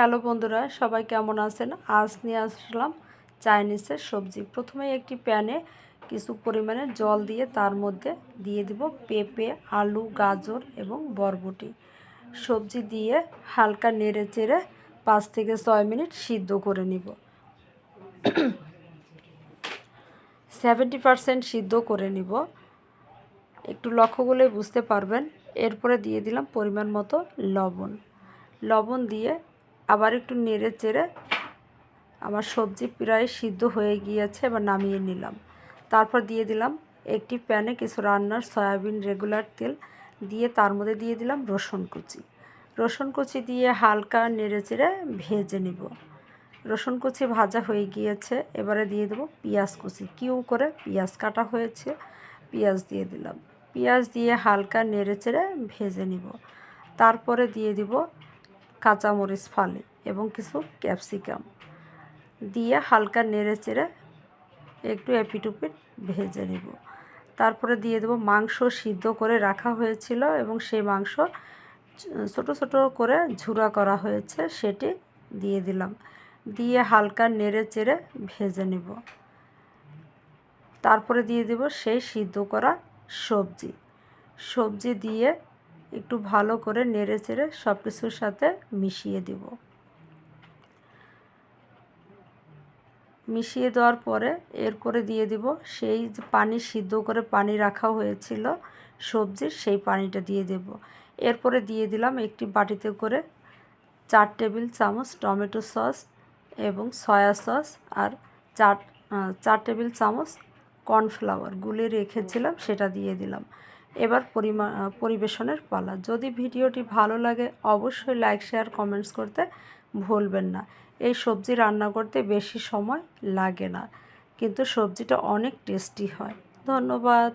Hello বন্ধুরা, সবাই কেমন আছেন? আজ নিয়ে আসলাম চাইনিজের সবজি। প্রথমে একটি প্যানে কিছু পরিমাণে জল দিয়ে তার মধ্যে দিয়ে দিব পেঁপে, আলু, গাজর এবং বরবটি। সবজি দিয়ে হালকা নেড়ে চেড়ে 5 থেকে 6 মিনিট সিদ্ধ করে নিব। 70% সিদ্ধ করে নিব। একটু লক্ষ্য করলে বুঝতে পারবেন। এরপরে দিয়ে দিলাম পরিমাণ মতো লবণ দিয়ে আবার একটু নেড়ে চেড়ে আমার সবজি প্রায় সিদ্ধ হয়ে গিয়েছে। এবার নামিয়ে নিলাম। তারপর দিয়ে দিলাম একটি প্যানে কিছু রান্নার সয়াবিন রেগুলার তেল দিয়ে তার মধ্যে দিয়ে দিলাম রসুন কুচি দিয়ে হালকা নেড়ে চেড়ে ভেজে নিব। রসুন কুচি ভাজা হয়ে গিয়েছে। এবারে দিয়ে দেবো পেঁয়াজ কুচি, কিউ করে পেঁয়াজ কাটা হয়েছে, পেঁয়াজ দিয়ে দিলাম। পেঁয়াজ দিয়ে হালকা নেড়ে চেড়ে ভেজে নিব। তারপরে দিয়ে দিব কাঁচামরিচ ফালি এবং কিছু ক্যাপসিকাম দিয়ে হালকা নেড়ে চেড়ে একটু এপিট-ওপিট ভেজে নেব। তারপরে দিয়ে দেবো মাংস সিদ্ধ করে রাখা হয়েছিল এবং সেই মাংস ছোট ছোট করে ঝুরা করা হয়েছে, সেটি দিয়ে দিলাম। দিয়ে হালকা নেড়ে চেড়ে ভেজে নেব। তারপরে দিয়ে দেব সেই সিদ্ধ করা সবজি দিয়ে একটু ভালো করে নেড়ে চেড়ে সব কিছুর সাথে মিশিয়ে দেব। মিশিয়ে দেওয়ার পরে এরপরে দিয়ে দিব সেই যে পানি সিদ্ধ করে পানি রাখা হয়েছিল সবজির, সেই পানিটা দিয়ে দেব। এরপরে দিয়ে দিলাম একটি বাটিতে করে 4 টেবিল চামচ টমেটো সস এবং সয়া সস আর 4 টেবিল চামচ কর্নফ্লাওয়ার গুলে রেখেছিলাম, সেটা দিয়ে দিলাম। এবার পরিবেশনের পালা। যদি ভিডিওটি ভালো লাগে অবশ্যই লাইক, শেয়ার, কমেন্টস করতে ভুলবেন না। এই সবজি রান্না করতে বেশি সময় লাগে না, কিন্তু সবজিটা অনেক টেস্টি হয়। ধন্যবাদ।